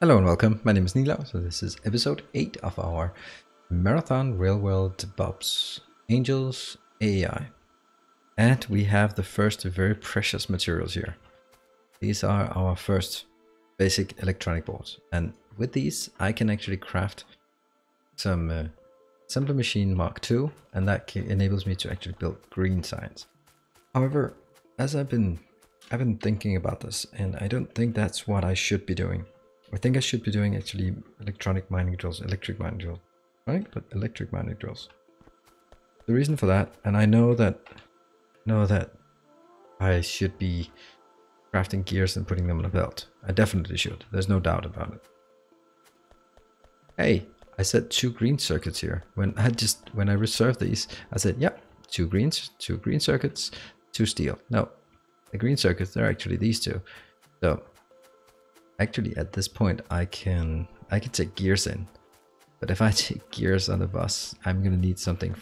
Hello and welcome, my name is Nilo. So this is episode 8 of our Marathon Real-World Bobs Angels AI. And we have the first very precious materials here. These are our first basic electronic boards. And with these I can actually craft some assembly machine Mark II, and that enables me to actually build green signs. However, as I've been thinking about this, and I don't think that's what I should be doing. I think I should be doing actually electric mining drills, right? But electric mining drills. The reason for that, and I know that I should be crafting gears and putting them on a belt. I definitely should. There's no doubt about it. Hey, I said 2 green circuits here. When I reserved these, I said, yeah, 2 green circuits, 2 steel. No, the green circuits, they're actually these 2. So actually at this point I can take gears in, but if I take gears on the bus, I'm gonna need something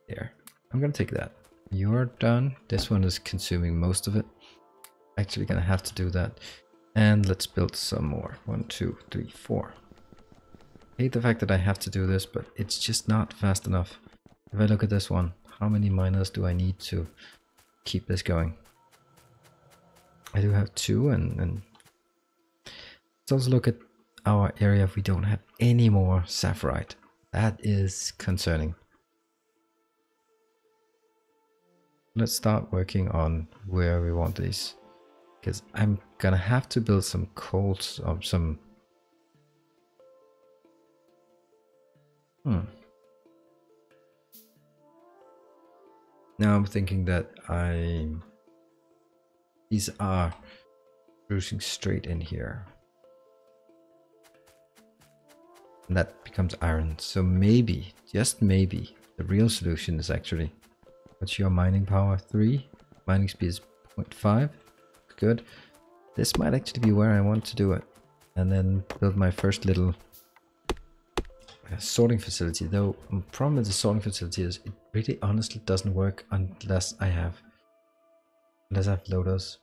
there. I'm gonna take that. You're done. This one is consuming most of it. Actually gonna have to do that. And let's build some more. 1, 2, 3, 4. I hate the fact that I have to do this, but it's just not fast enough. If I look at this one, how many miners do I need to keep this going? I do have 2, and let's also look at our area if we don't have any more sapphirite. That is concerning. Let's start working on where we want these, because I'm gonna have to build some coals or some Now I'm thinking that these are cruising straight in here. And that becomes iron. So maybe, just maybe, the real solution is actually, what's your mining power? 3. Mining speed is 0.5. Good. This might actually be where I want to do it. And then build my first little sorting facility. Though the problem with the sorting facility is it really honestly doesn't work unless I have loaders.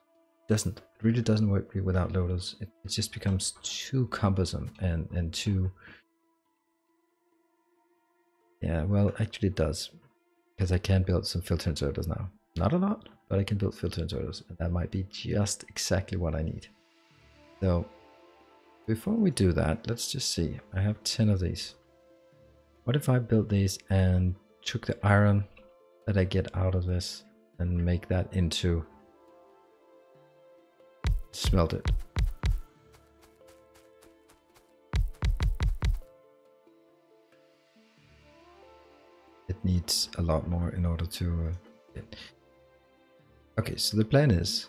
It really doesn't work without loaders. It just becomes too cumbersome and too, yeah, well actually it does, because I can build some filter inserters now. Not a lot, but I can build filter inserters, and that might be just exactly what I need. So before we do that, let's just see. I have 10 of these. What if I built these and took the iron that I get out of this and make that into, smelt it. It needs a lot more in order to okay, so the plan is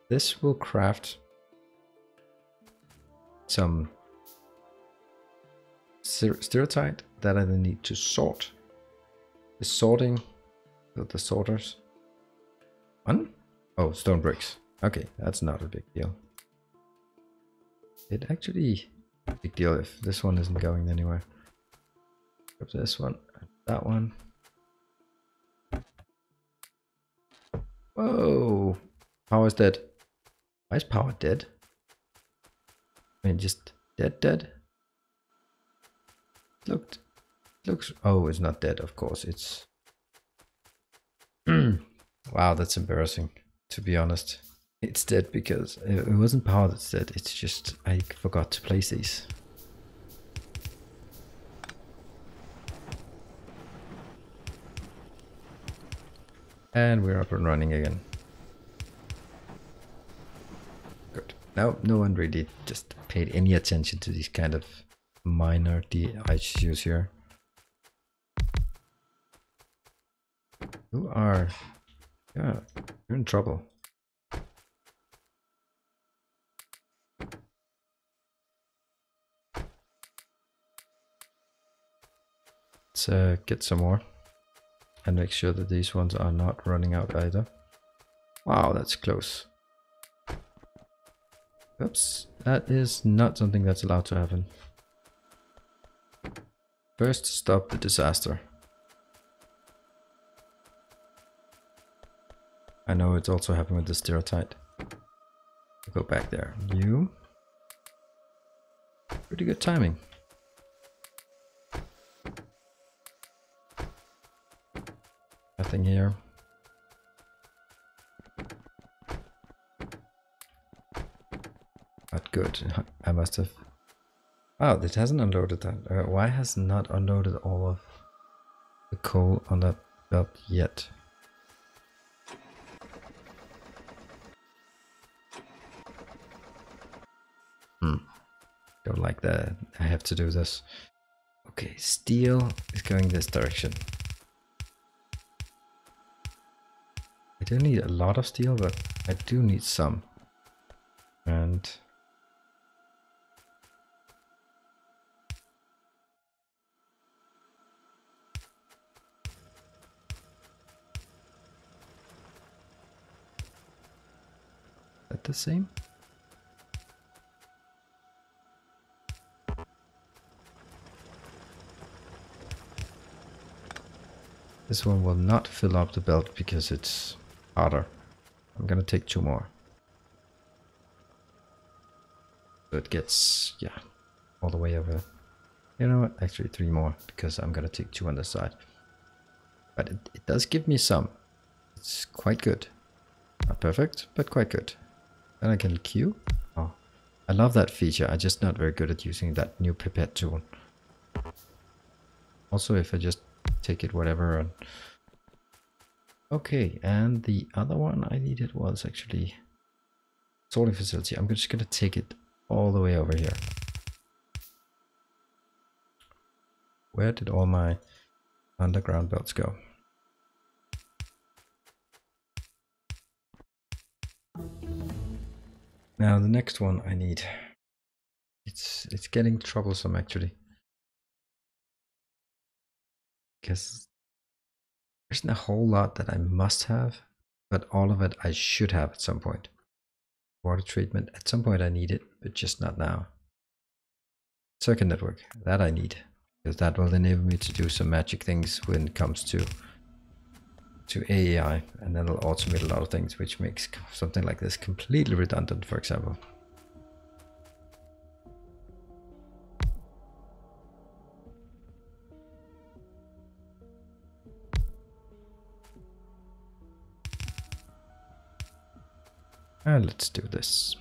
this will craft some stereotype that I then need to sort. The sorting, the sorters. 1? Oh, stone bricks. Okay, that's not a big deal. It actually a big deal if this one isn't going anywhere. Grab this one, that one. Whoa! Power's dead. Why is power dead? I mean, just dead? Looks. Oh, it's not dead. Of course, it's. Wow, that's embarrassing. To be honest, it's dead because it wasn't power that's dead. It's just I forgot to place these. And we're up and running again. Good. Now, no one really just paid any attention to these kind of minor issues here. You are, yeah, you're in trouble. Let's get some more and make sure that these ones are not running out either. Wow, that's close. Oops, that is not something that's allowed to happen. First, stop the disaster. I know it's also happened with the stereotype. Go back there. You Pretty good timing. Nothing here. Not good. I must have... Wow, it hasn't unloaded that. Why has it not unloaded all of the coal on that belt yet? Don't like that. I have to do this. Okay, steel is going this direction. I don't need a lot of steel, but I do need some. And is that the same? This one will not fill up the belt because it's harder. I'm gonna take 2 more. So it gets, yeah, all the way over. You know what? Actually 3 more because I'm gonna take 2 on this side. But it does give me some. It's quite good. Not perfect, but quite good. Then I can queue. Oh, I love that feature. I'm just not very good at using that new pipette tool. Also, if I just take it whatever. And okay, and the other one I needed was actually sorting facility. I'm just gonna take it all the way over here. Where did all my underground belts go? Now the next one I need. It's getting troublesome actually. Because there isn't a whole lot that I must have, but all of it I should have at some point. Water treatment, at some point I need it, but just not now. Circuit network, that I need, because that will enable me to do some magic things when it comes to AI, and then it'll automate a lot of things, which makes something like this completely redundant, for example. And let's do this.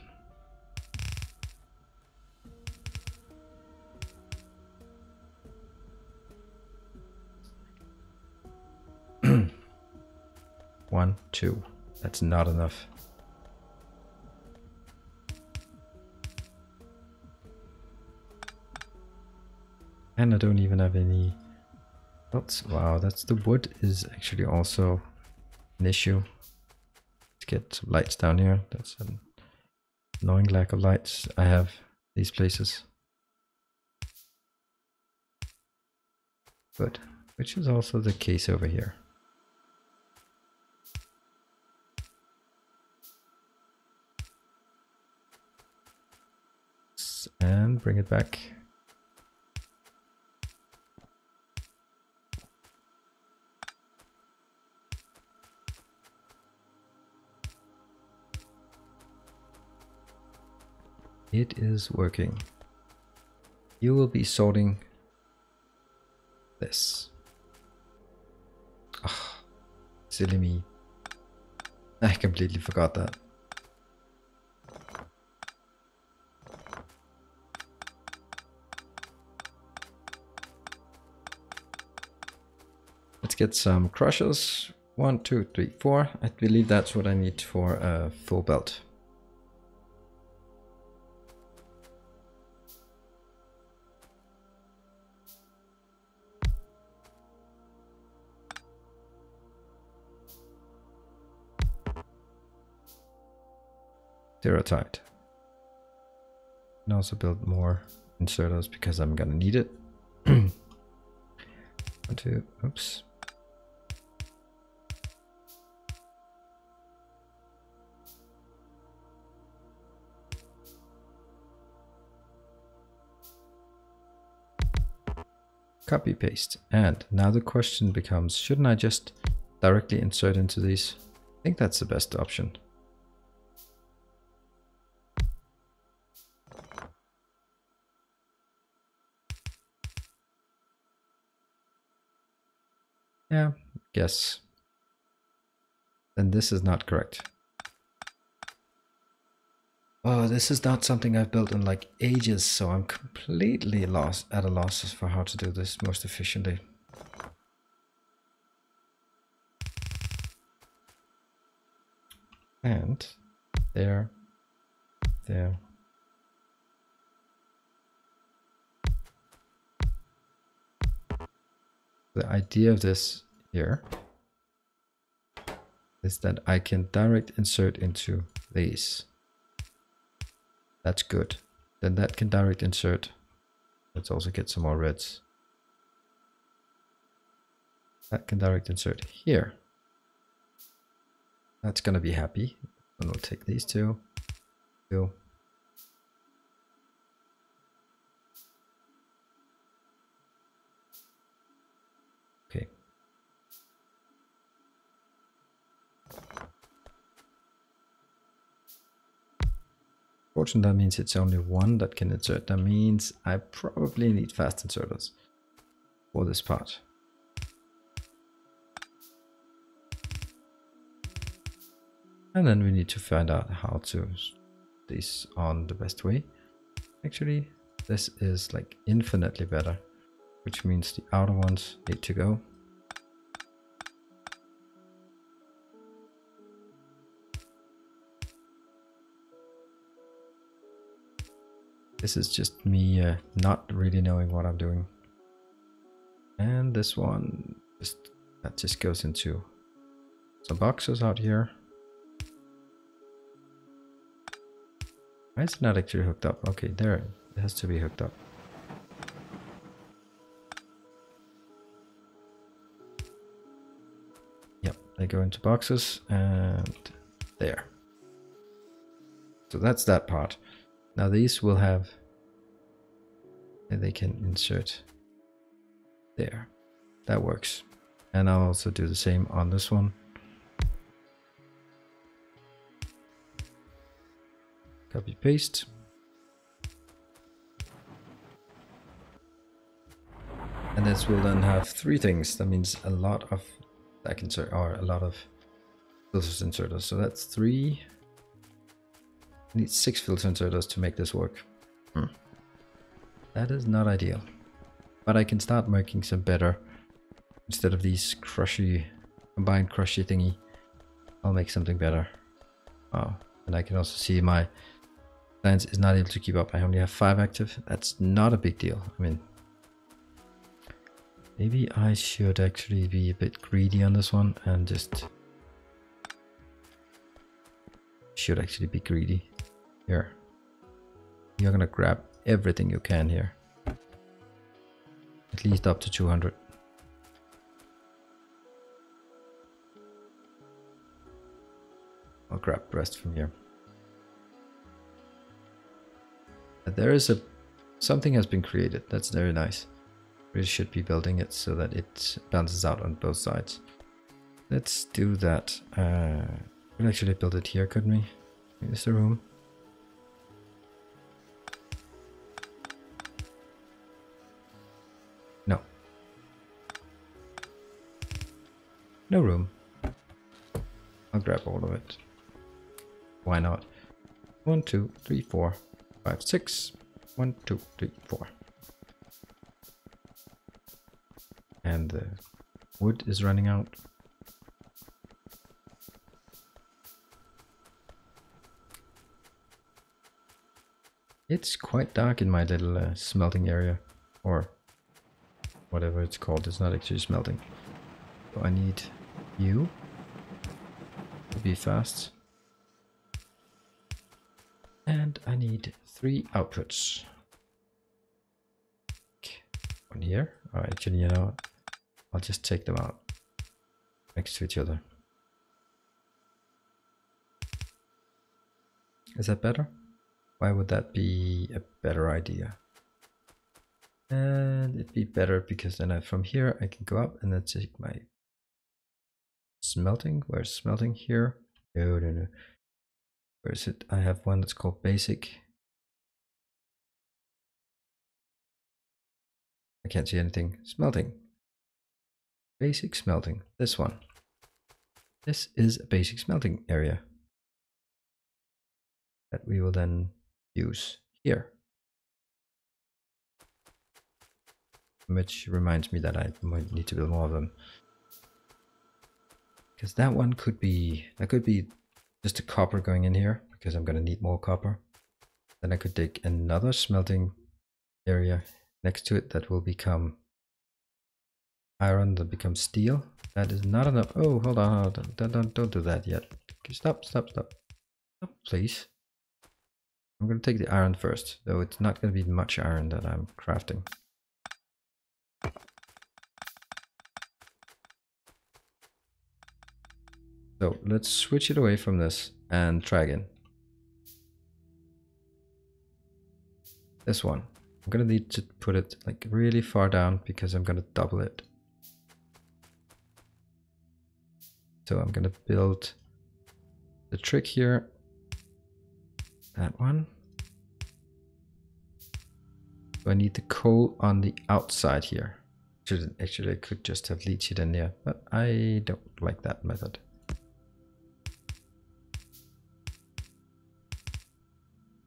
One, two. That's not enough. And I don't even have any belts. Wow, that's the wood is actually also an issue. Let's get some lights down here. That's an annoying lack of lights I have these places. Good, which is also the case over here. And bring it back. It is working. You will be sorting this. Oh, silly me. I completely forgot that. Let's get some crushers. 1, 2, 3, 4. I believe that's what I need for a full belt. Terratite. And also build more inserters because I'm gonna need it. 1, 2, oops. Copy paste. And now the question becomes, shouldn't I just directly insert into these? I think that's the best option. Yeah, guess. Then this is not correct. Oh, this is not something I've built in like ages, so I'm completely lost at a loss for how to do this most efficiently. And there. The idea of this here is that I can direct insert into these. That's good. Then that can direct insert. Let's also get some more reds. That can direct insert here. That's gonna be happy. And we'll take these two. Okay. Fortunately, that means it's only one that can insert. That means I probably need fast inserters for this part. And then we need to find out how to this on the best way. Actually, this is like infinitely better, which means the outer ones need to go. This is just me not really knowing what I'm doing. And this one, that just goes into some boxes out here. Why is it not actually hooked up? Okay, there, it has to be hooked up. Yep, they go into boxes and there. So that's that part. Now these will have, and they can insert there. That works. And I'll also do the same on this one. Copy paste. And this will then have three things. That means a lot of stack insert or a lot of filters inserters. So that's three. I need 6 filter inserters to make this work. That is not ideal. But I can start making some better. Instead of these crushy, combined crushy thingy, I'll make something better. Oh, and I can also see my Lens is not able to keep up. I only have 5 active. That's not a big deal. I mean, maybe I should actually be a bit greedy on this one and just should actually be greedy here. You're gonna grab everything you can here, at least up to 200. I'll grab the rest from here. There is something has been created. That's very nice. We should be building it so that it balances out on both sides. Let's do that. We'll actually build it here, couldn't we? Is the room? No. No room. I'll grab all of it. Why not? 1, 2, 3, 4, 5, 6. 1, 2, 3, 4. And the wood is running out. It's quite dark in my little smelting area, or whatever it's called. It's not actually smelting. So I need you to be fast. And I need 3 outputs. One here. Oh, actually, you know, I'll just take them out next to each other. Is that better? Why would that be a better idea? And it'd be better because then from here I can go up and then take my smelting. Where's smelting here? No. Where is it? I have one that's called basic. I can't see anything. Smelting. Basic smelting, this one. This is a basic smelting area that we will then use here. Which reminds me that I might need to build more of them. Because that one could be just a copper going in here, because I'm going to need more copper. Then I could dig another smelting area next to it that will become iron, that becomes steel. That is not enough. Oh, hold on, don't do that yet. Stop, please. I'm going to take the iron first, though it's not going to be much iron that I'm crafting. So let's switch it away from this and try again. This one. I'm going to need to put it like really far down because I'm going to double it. So I'm going to build the trick here. That one. So I need the coal on the outside here. Actually, I could just have leached it in there, but I don't like that method.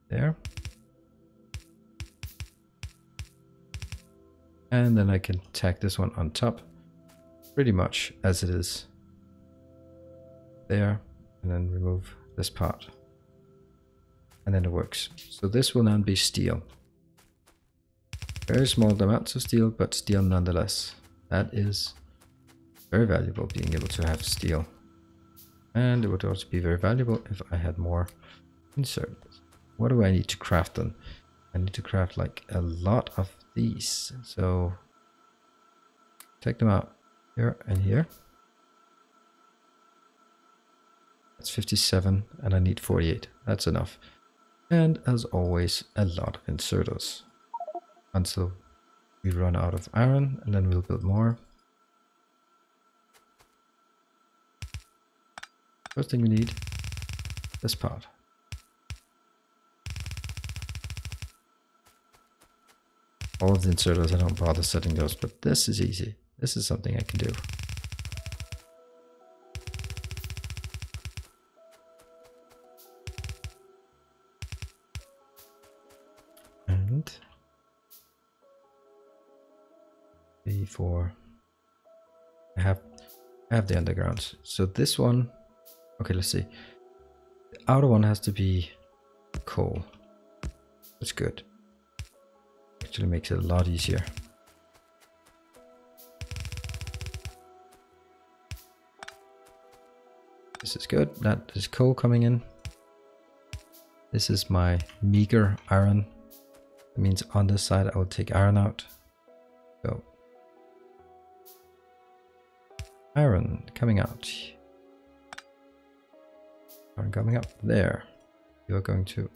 There. And then I can tack this one on top, pretty much as it is. There, and then remove this part. And then it works. So this will now be steel. Very small amounts of steel, but steel nonetheless. That is very valuable, being able to have steel. And it would also be very valuable if I had more inserts. What do I need to craft then? I need to craft like a lot of these. So take them out here and here. That's 57 and I need 48. That's enough. And as always, a lot of inserters until we run out of iron, and then we'll build more. First thing we need, this part. All of the inserters, I don't bother setting those, but this is easy. This is something I can do. And 3, 4. I have the undergrounds. So this one, okay, let's see. The outer one has to be coal. That's good. Actually makes it a lot easier. This is good. That is coal coming in. This is my meager iron. That means on this side I will take iron out. So iron coming out. Iron coming up there. You're going to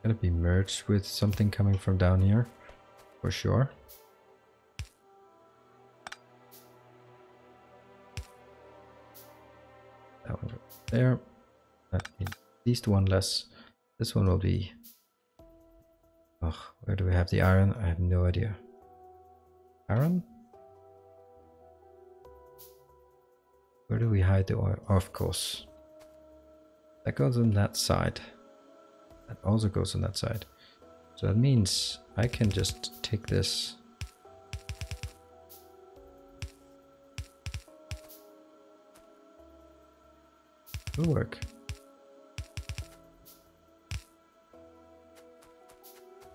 gonna be merged with something coming from down here for sure. That one goes there. That needs at least one less. This one will be. Oh, where do we have the iron? I have no idea. Iron? Where do we hide the oil? Oh, of course. That goes on that side. That also goes on that side. So that means I can just take this. It'll work.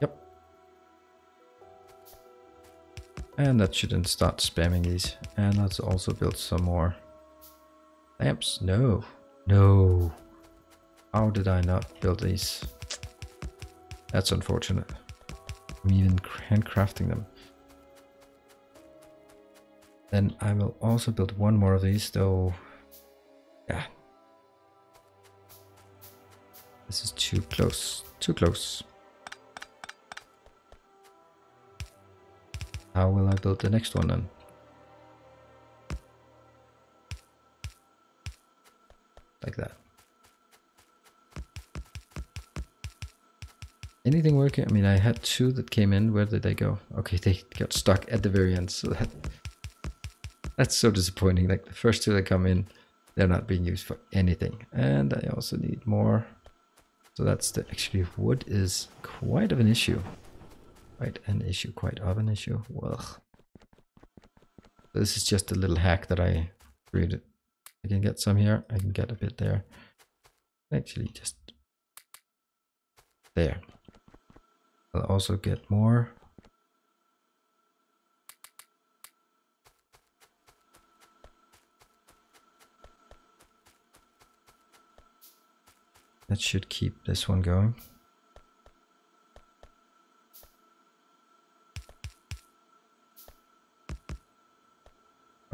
Yep. And that shouldn't start spamming these. And let's also build some more lamps. No. No. How did I not build these? That's unfortunate. I'm even handcrafting them. Then I will also build one more of these, though. Yeah. This is too close. Too close. How will I build the next one then? Like that. Anything working? I mean, I had 2 that came in. Where did they go? Okay, they got stuck at the very end. So that's so disappointing. Like the first 2 that come in, they're not being used for anything. And I also need more. So that's actually wood is quite of an issue. Quite of an issue. Well, this is just a little hack that I created. I can get some here. I can get a bit there. Actually, just there. I'll also get more. That should keep this one going.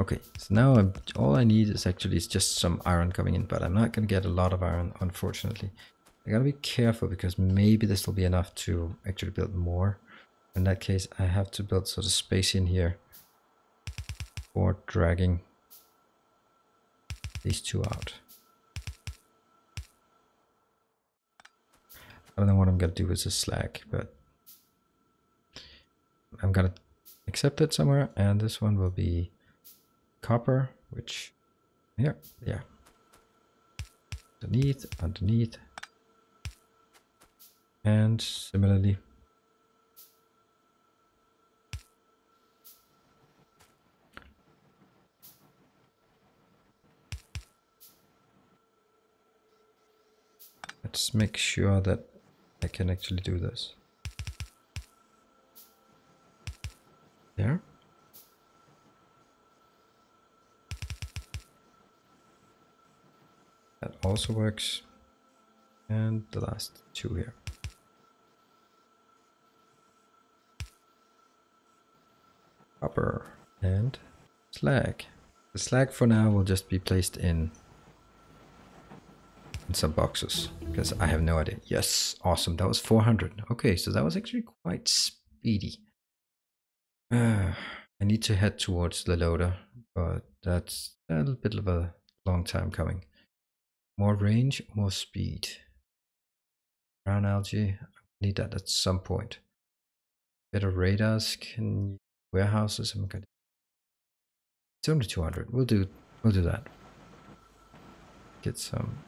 Okay, so now all I need is just some iron coming in, but I'm not going to get a lot of iron, unfortunately. I gotta be careful because maybe this will be enough to actually build more. In that case, I have to build sort of space in here for dragging these 2 out. I don't know what I'm gonna do with this slag, but I'm gonna accept it somewhere, and this one will be copper, which yeah. Underneath. And similarly, let's make sure that I can actually do this. There. That also works. And the last 2 here. Copper and slag. The slag for now will just be placed in some boxes because I have no idea. Yes, awesome. That was 400. Okay, so that was actually quite speedy. I need to head towards the loader, but that's a little bit of a long time coming. More range, more speed. Brown algae, I need that at some point. Better radars, can warehouses. I'm gonna. It's only 200. We'll do that. Get some.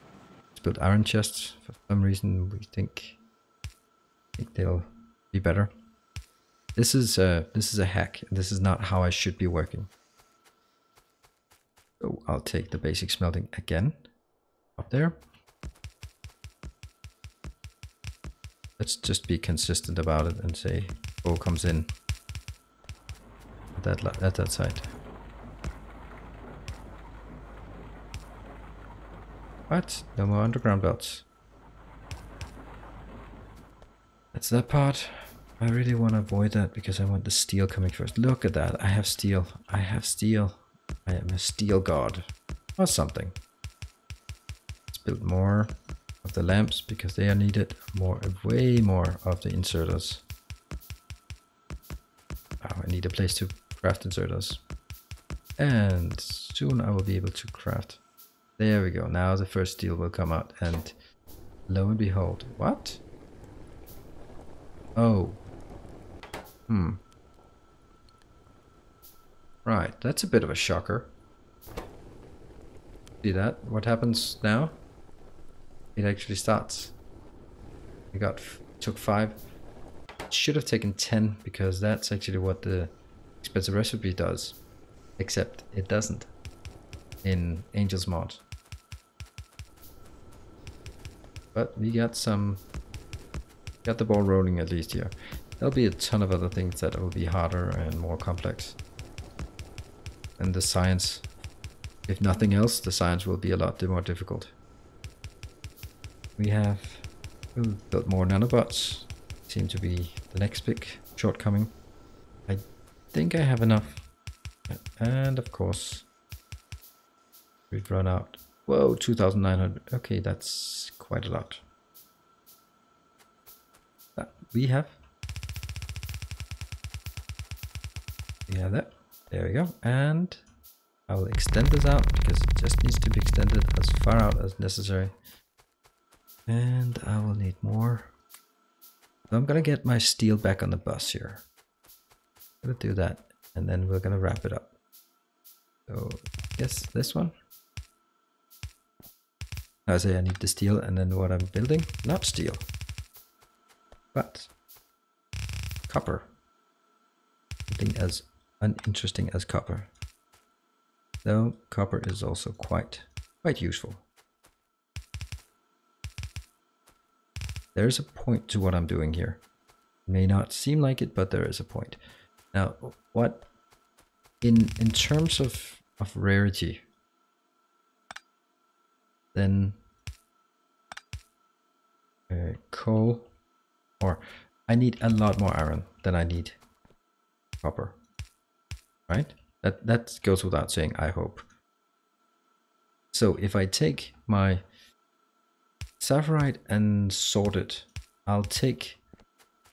Let's build iron chests. For some reason, we think they'll be better. This is a hack. This is not how I should be working. So I'll take the basic smelting again. Up there. Let's just be consistent about it and say coal comes in at that side. What? No more underground belts. That's that part. I really want to avoid that because I want the steel coming first. Look at that. I have steel. I am a steel god. Or something. Let's build more of the lamps because they are needed. Way more of the inserters. Oh, I need a place to craft inserters. And soon I will be able to craft. There we go. Now the first steel will come out and lo and behold. What? Oh. Right, that's a bit of a shocker. See that? What happens now? It actually starts. We took 5. It should have taken 10 because that's actually what the expensive recipe does. Except it doesn't in Angel's mod. But we got the ball rolling at least here. There'll be a ton of other things that will be harder and more complex. And the science, if nothing else, the science will be a lot more difficult. We'll build more nanobots. Seem to be the next big shortcoming. I think I have enough. And of course, we've run out. Whoa, 2,900. Okay, that's quite a lot. We have that. There we go. And I will extend this out because it just needs to be extended as far out as necessary. And I will need more. So I'm gonna get my steel back on the bus here. I'm gonna do that, and then we're gonna wrap it up. So yes, this one. I say I need the steel, and then what I'm building, not steel, but copper. Something as uninteresting as copper. Though copper is also quite useful. There's a point to what I'm doing here. It may not seem like it, but there is a point. Now, what in terms of rarity, then coal, or I need a lot more iron than I need copper, right? That goes without saying, I hope. So if I take my sapphirite and sort it, I'll take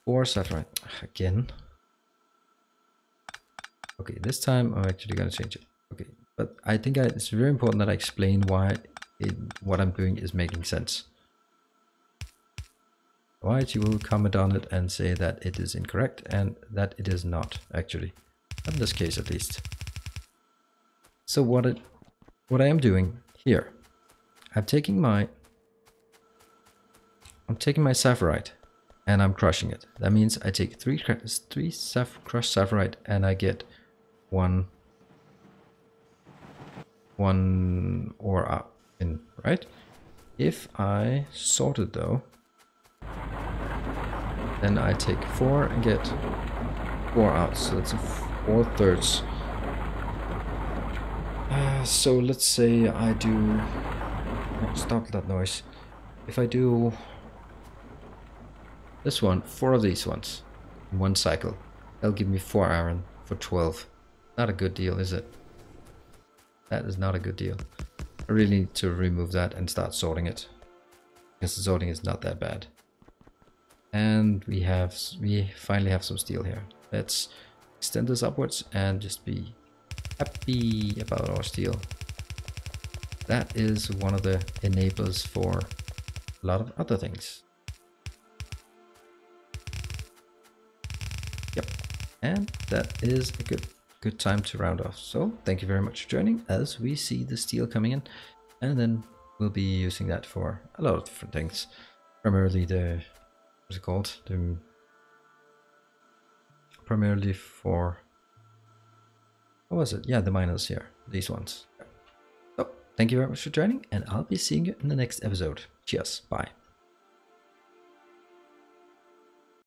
4 sapphirite again. Okay, this time I'm actually gonna change it. Okay, but I think it's very important that I explain why what I'm doing is making sense. Otherwise, you will comment on it and say that it is incorrect and that it is not actually, not in this case at least. So what I am doing here, I'm taking my sapphirite and I'm crushing it. That means I take 3 crushed sapphirite and I get one ore out in, right? If I sort it though, then I take 4 and get 4 out, so that's a 4/3. So let's say I do, stop that noise. If I do this one, 4 of these ones in one cycle, that'll give me 4 iron for 12. Not a good deal, is it? That is not a good deal. I really need to remove that and start sorting it, because the sorting is not that bad. And we finally have some steel here. Let's extend this upwards and just be happy about our steel. That is one of the enablers for a lot of other things. Yep, and that is a good time to round off. So thank you very much for joining as we see the steel coming in, and then we'll be using that for a lot of different things. Primarily the, what's it called? Primarily for, what was it? Yeah, the miners here, these ones. So thank you very much for joining, and I'll be seeing you in the next episode. Cheers, bye.